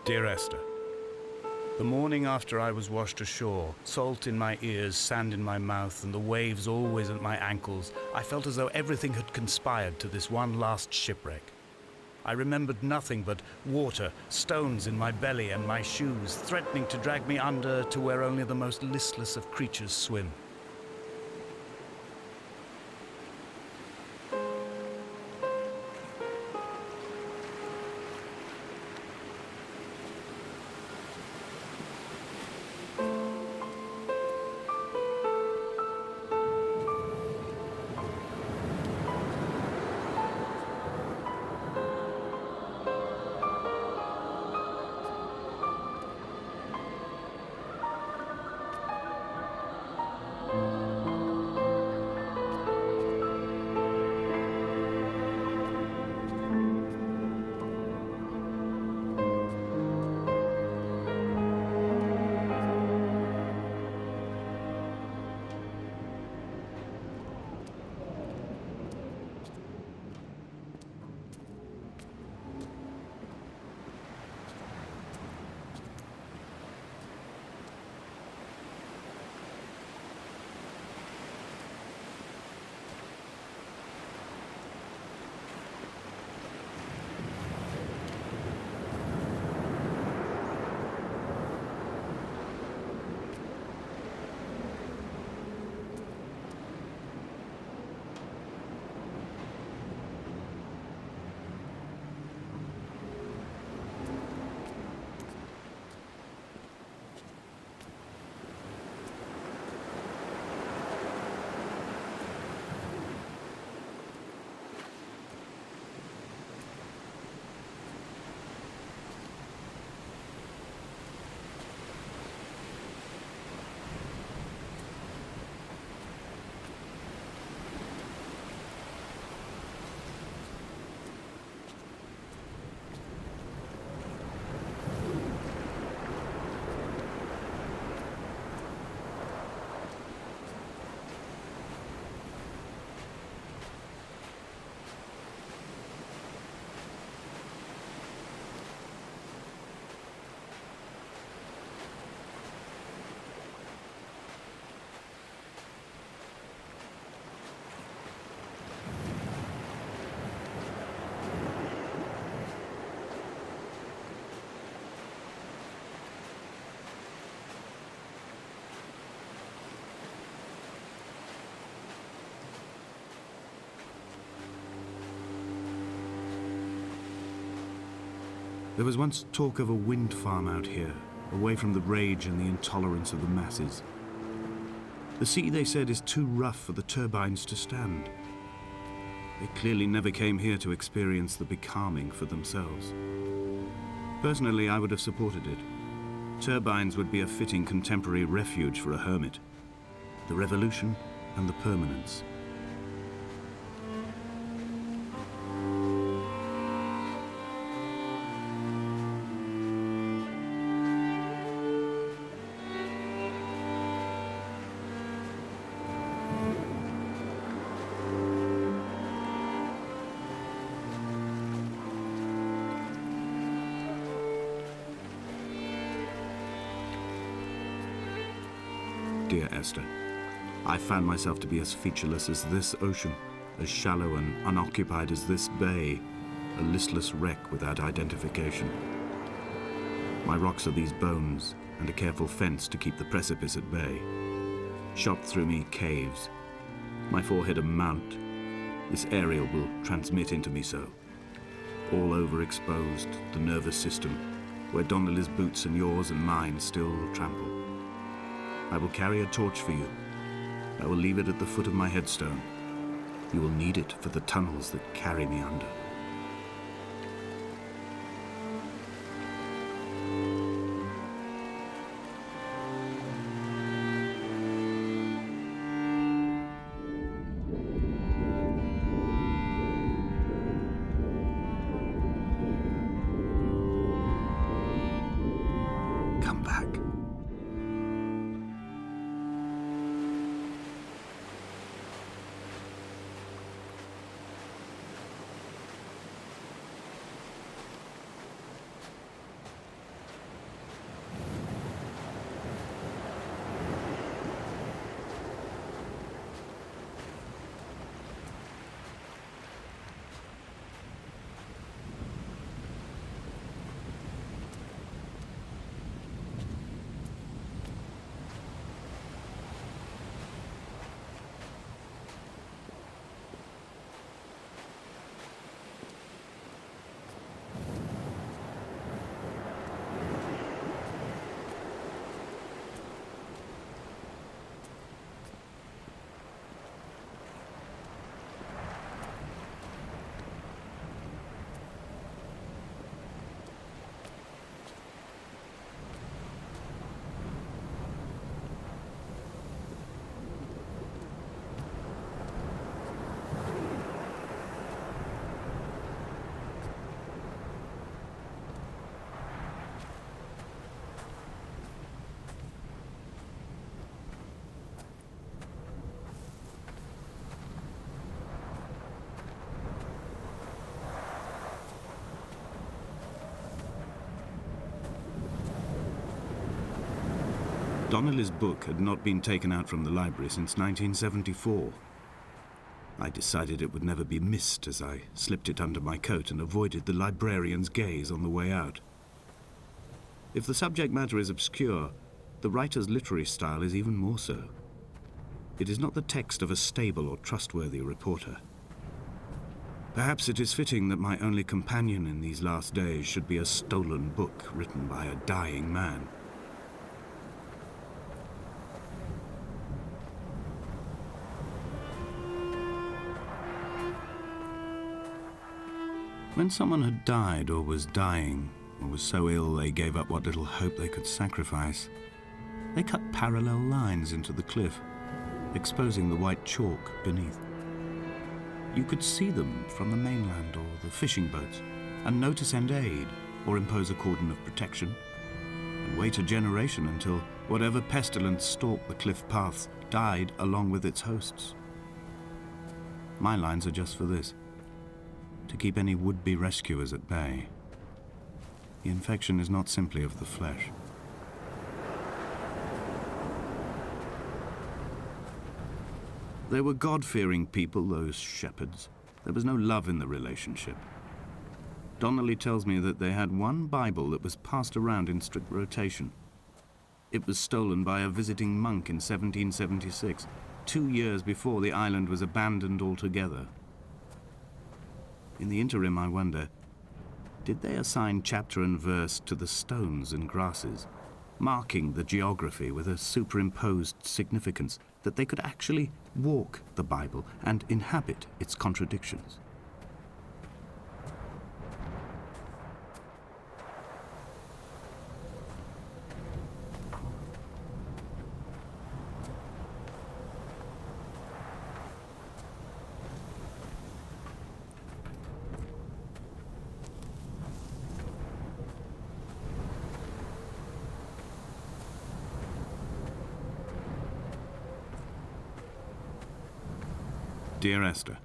Dear Esther, the morning after I was washed ashore, salt in my ears, sand in my mouth, and the waves always at my ankles, I felt as though everything had conspired to this one last shipwreck. I remembered nothing but water, stones in my belly and my shoes, threatening to drag me under to where only the most listless of creatures swim. There was once talk of a wind farm out here, away from the rage and the intolerance of the masses. The sea, they said, is too rough for the turbines to stand. They clearly never came here to experience the becalming for themselves. Personally, I would have supported it. Turbines would be a fitting contemporary refuge for a hermit. The revolution and the permanence. Dear Esther, I found myself to be as featureless as this ocean, as shallow and unoccupied as this bay, a listless wreck without identification. My rocks are these bones, and a careful fence to keep the precipice at bay. Shot through me caves, my forehead a mount. This aerial will transmit into me so. All overexposed, the nervous system, where Donnelly's boots and yours and mine still trample. I will carry a torch for you. I will leave it at the foot of my headstone. You will need it for the tunnels that carry me under. Come back. Donnelly's book had not been taken out from the library since 1974. I decided it would never be missed as I slipped it under my coat and avoided the librarian's gaze on the way out. If the subject matter is obscure, the writer's literary style is even more so. It is not the text of a stable or trustworthy reporter. Perhaps it is fitting that my only companion in these last days should be a stolen book written by a dying man. When someone had died or was dying, or was so ill they gave up what little hope they could sacrifice, they cut parallel lines into the cliff, exposing the white chalk beneath. You could see them from the mainland or the fishing boats, and know to send aid or impose a cordon of protection, and wait a generation until whatever pestilence stalked the cliff paths died along with its hosts. My lines are just for this: to keep any would-be rescuers at bay. The infection is not simply of the flesh. They were God-fearing people, those shepherds. There was no love in the relationship. Donnelly tells me that they had one Bible that was passed around in strict rotation. It was stolen by a visiting monk in 1776, 2 years before the island was abandoned altogether. In the interim, I wonder, did they assign chapter and verse to the stones and grasses, marking the geography with a superimposed significance that they could actually walk the Bible and inhabit its contradictions? Dear Esther,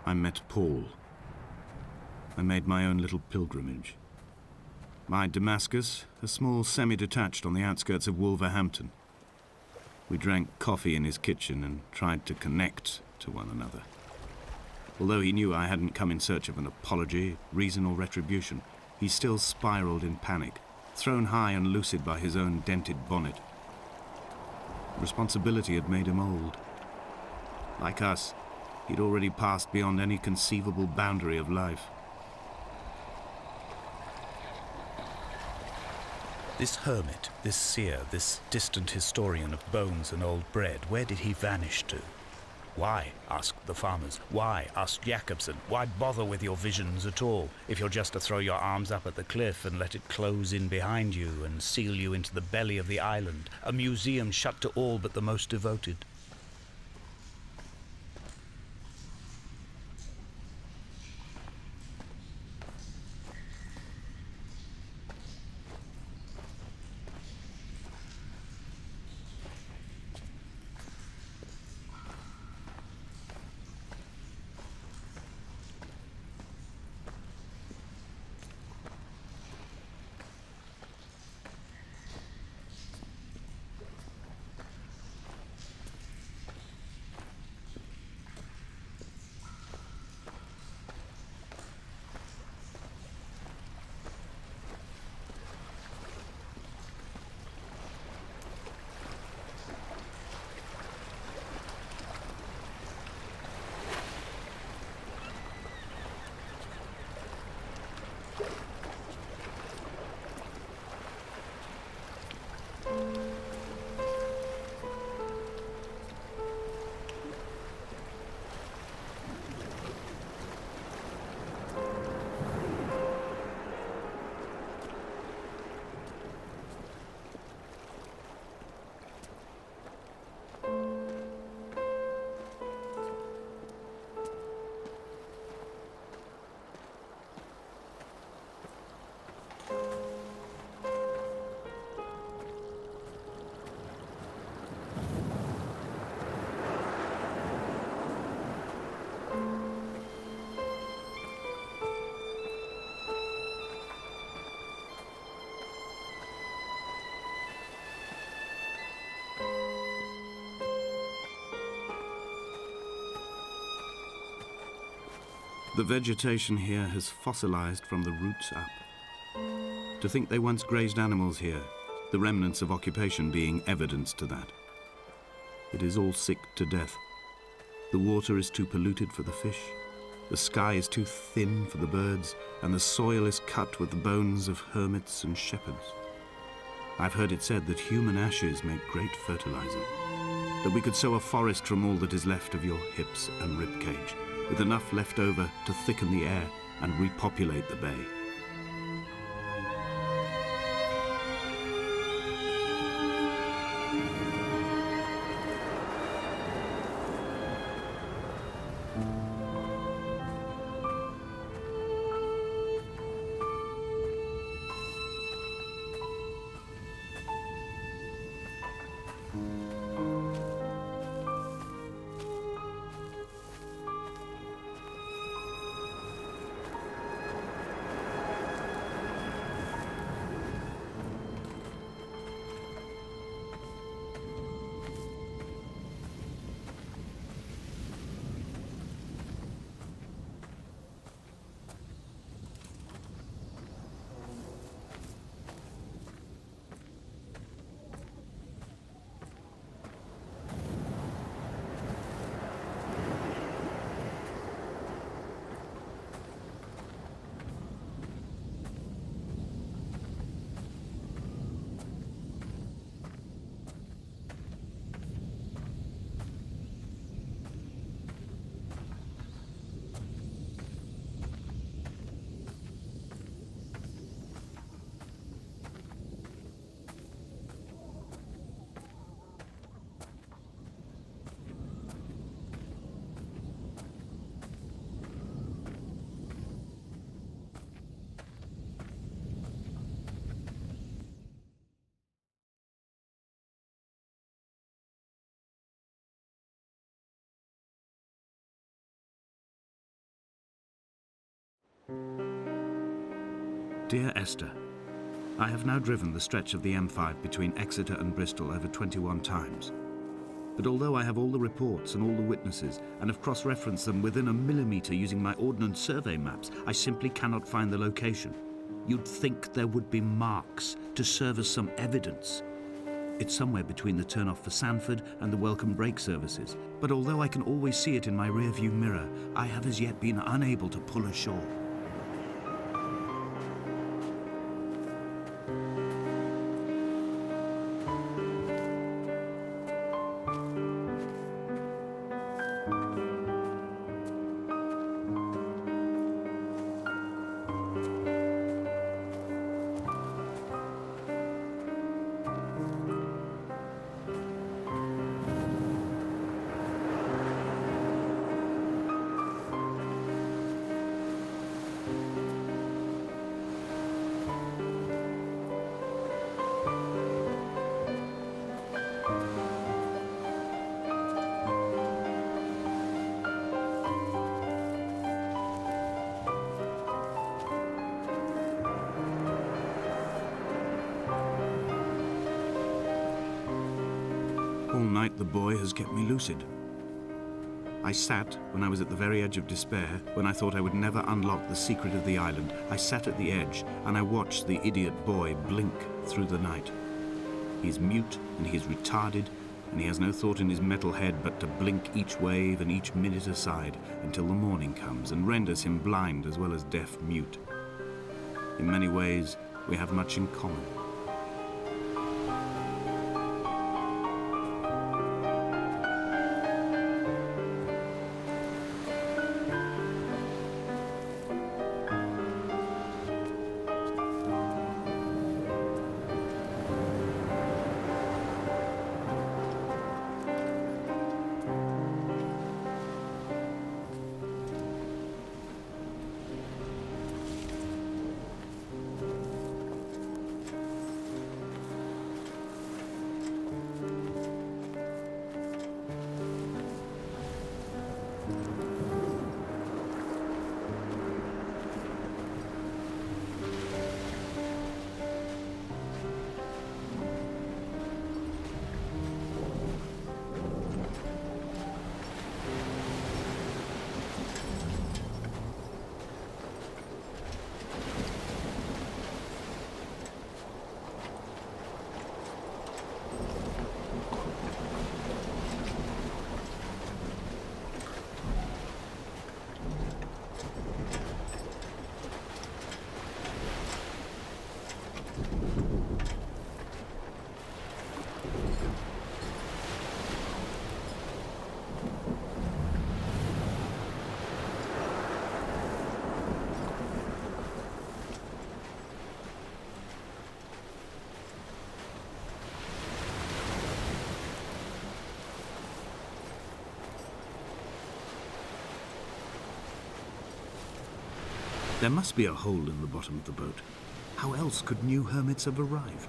I met Paul. I made my own little pilgrimage. My Damascus, a small semi-detached on the outskirts of Wolverhampton. We drank coffee in his kitchen and tried to connect to one another. Although he knew I hadn't come in search of an apology, reason or retribution, he still spiraled in panic, thrown high and lucid by his own dented bonnet. Responsibility had made him old. Like us, he'd already passed beyond any conceivable boundary of life. This hermit, this seer, this distant historian of bones and old bread, where did he vanish to? Why, asked the farmers. Why, asked Jacobson. Why bother with your visions at all, if you're just to throw your arms up at the cliff and let it close in behind you and seal you into the belly of the island, a museum shut to all but the most devoted? The vegetation here has fossilized from the roots up. To think they once grazed animals here, the remnants of occupation being evidence to that. It is all sick to death. The water is too polluted for the fish, the sky is too thin for the birds, and the soil is cut with the bones of hermits and shepherds. I've heard it said that human ashes make great fertilizer, that we could sow a forest from all that is left of your hips and ribcage, with enough left over to thicken the air and repopulate the bay. Dear Esther, I have now driven the stretch of the M5 between Exeter and Bristol over 21 times. But although I have all the reports and all the witnesses and have cross-referenced them within a millimetre using my Ordnance Survey maps, I simply cannot find the location. You'd think there would be marks to serve as some evidence. It's somewhere between the turn-off for Sanford and the welcome brake services. But although I can always see it in my rear-view mirror, I have as yet been unable to pull ashore. All night the boy has kept me lucid. I sat, when I was at the very edge of despair, when I thought I would never unlock the secret of the island, I sat at the edge and I watched the idiot boy blink through the night. He's mute and he's retarded, and he has no thought in his metal head but to blink each wave and each minute aside until the morning comes and renders him blind as well as deaf-mute. In many ways, we have much in common. There must be a hole in the bottom of the boat. How else could new hermits have arrived?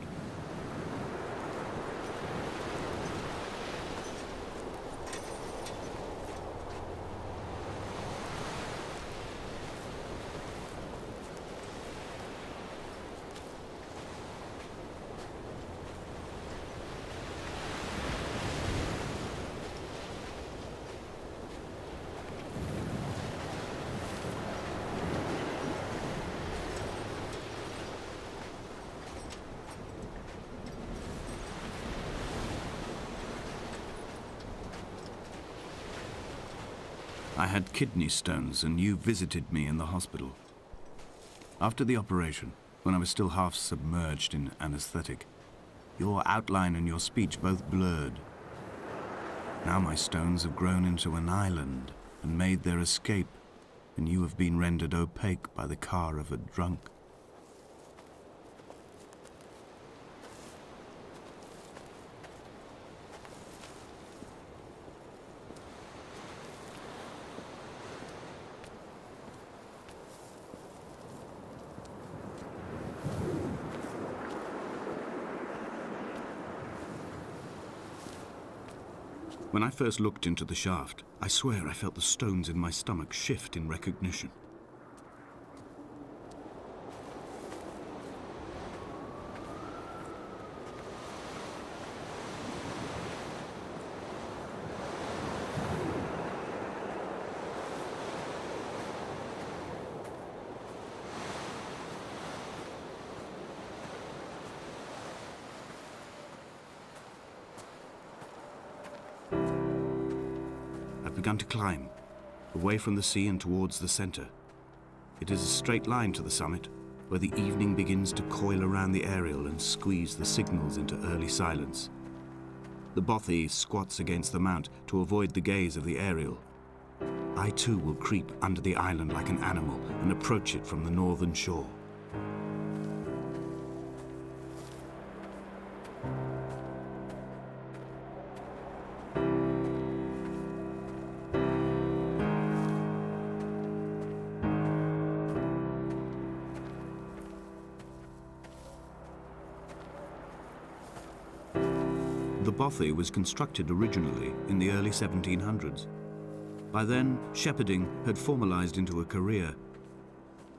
I had kidney stones, and you visited me in the hospital. After the operation, when I was still half submerged in anesthetic, your outline and your speech both blurred. Now my stones have grown into an island and made their escape, and you have been rendered opaque by the car of a drunk. When I first looked into the shaft, I swear I felt the stones in my stomach shift in recognition. Begun to climb, away from the sea and towards the center. It is a straight line to the summit, where the evening begins to coil around the aerial and squeeze the signals into early silence. The bothy squats against the mount to avoid the gaze of the aerial. I too will creep under the island like an animal and approach it from the northern shore. The bothy was constructed originally in the early 1700s. By then, shepherding had formalized into a career.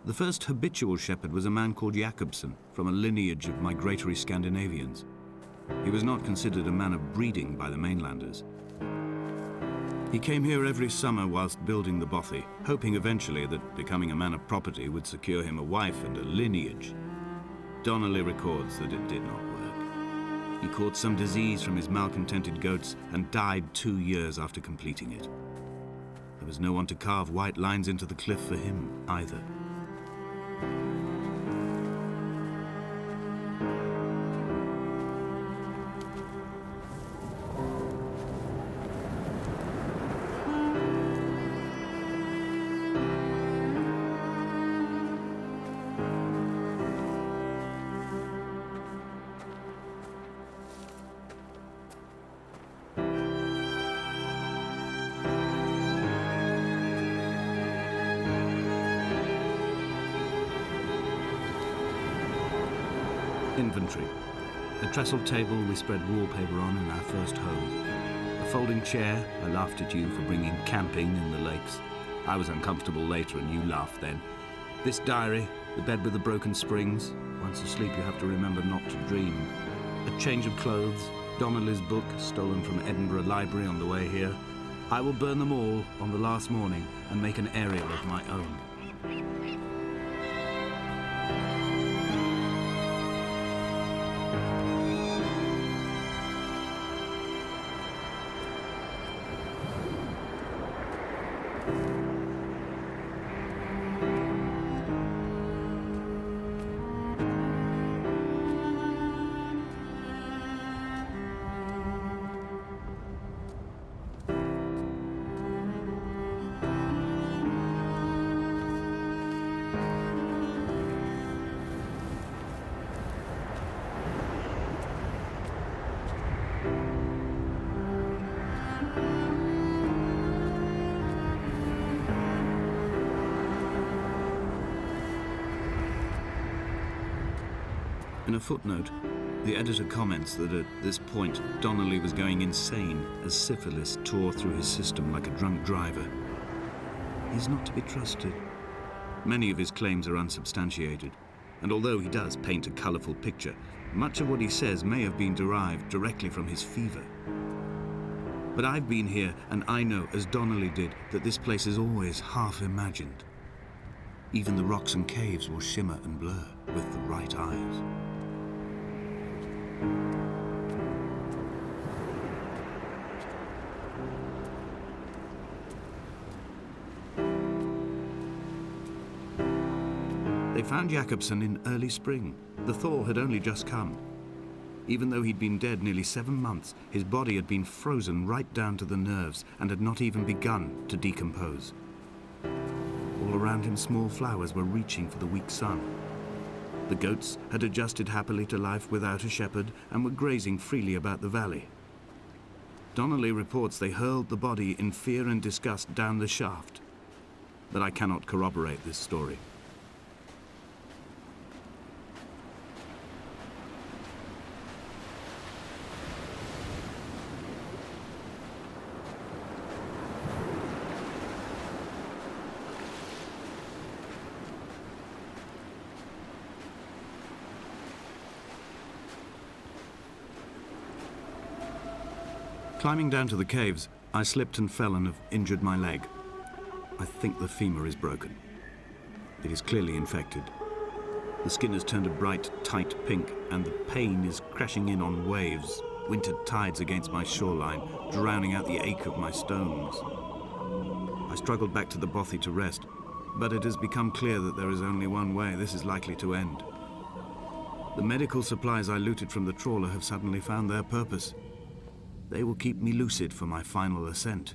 The first habitual shepherd was a man called Jakobsen, from a lineage of migratory Scandinavians. He was not considered a man of breeding by the mainlanders. He came here every summer whilst building the bothy, hoping eventually that becoming a man of property would secure him a wife and a lineage. Donnelly records that it did not work. He caught some disease from his malcontented goats and died 2 years after completing it. There was no one to carve white lines into the cliff for him either. Inventory. A trestle table we spread wallpaper on in our first home. A folding chair. I laughed at you for bringing camping in the lakes. I was uncomfortable later and you laughed then. This diary, the bed with the broken springs. Once asleep you have to remember not to dream. A change of clothes. Donnelly's book, stolen from Edinburgh Library on the way here. I will burn them all on the last morning and make an aerial of my own. In a footnote, the editor comments that at this point, Donnelly was going insane as syphilis tore through his system like a drunk driver. He's not to be trusted. Many of his claims are unsubstantiated, and although he does paint a colourful picture, much of what he says may have been derived directly from his fever. But I've been here, and I know, as Donnelly did, that this place is always half imagined. Even the rocks and caves will shimmer and blur with the right eyes. They found Jakobsen in early spring. The thaw had only just come. Even though he'd been dead nearly 7 months, his body had been frozen right down to the nerves and had not even begun to decompose. All around him, small flowers were reaching for the weak sun. The goats had adjusted happily to life without a shepherd and were grazing freely about the valley. Donnelly reports they hurled the body in fear and disgust down the shaft, but I cannot corroborate this story. Climbing down to the caves, I slipped and fell and have injured my leg. I think the femur is broken. It is clearly infected. The skin has turned a bright, tight pink, and the pain is crashing in on waves, winter tides against my shoreline, drowning out the ache of my stones. I struggled back to the bothy to rest, but it has become clear that there is only one way this is likely to end. The medical supplies I looted from the trawler have suddenly found their purpose. They will keep me lucid for my final ascent.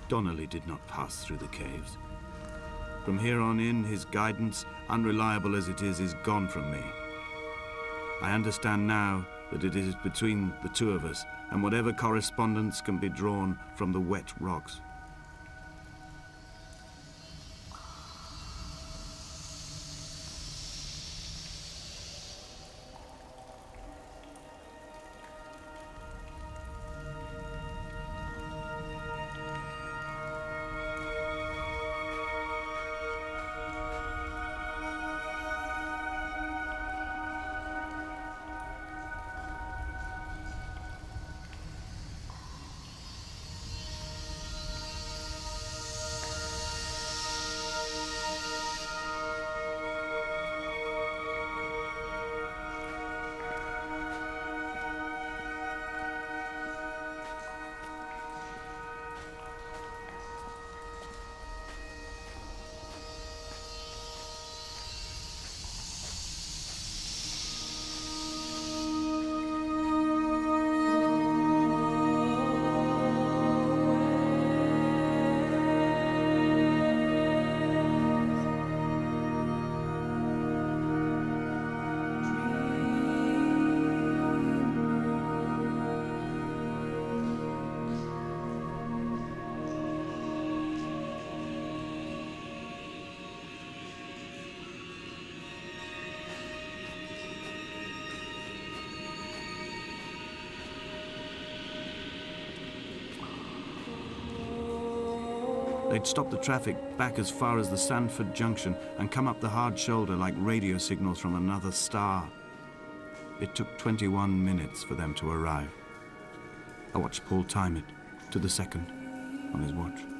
Donnelly did not pass through the caves. From here on in, his guidance, unreliable as it is gone from me. I understand now that it is between the two of us, and whatever correspondence can be drawn from the wet rocks. They'd stop the traffic back as far as the Sandford Junction and come up the hard shoulder like radio signals from another star. It took 21 minutes for them to arrive. I watched Paul time it to the second on his watch.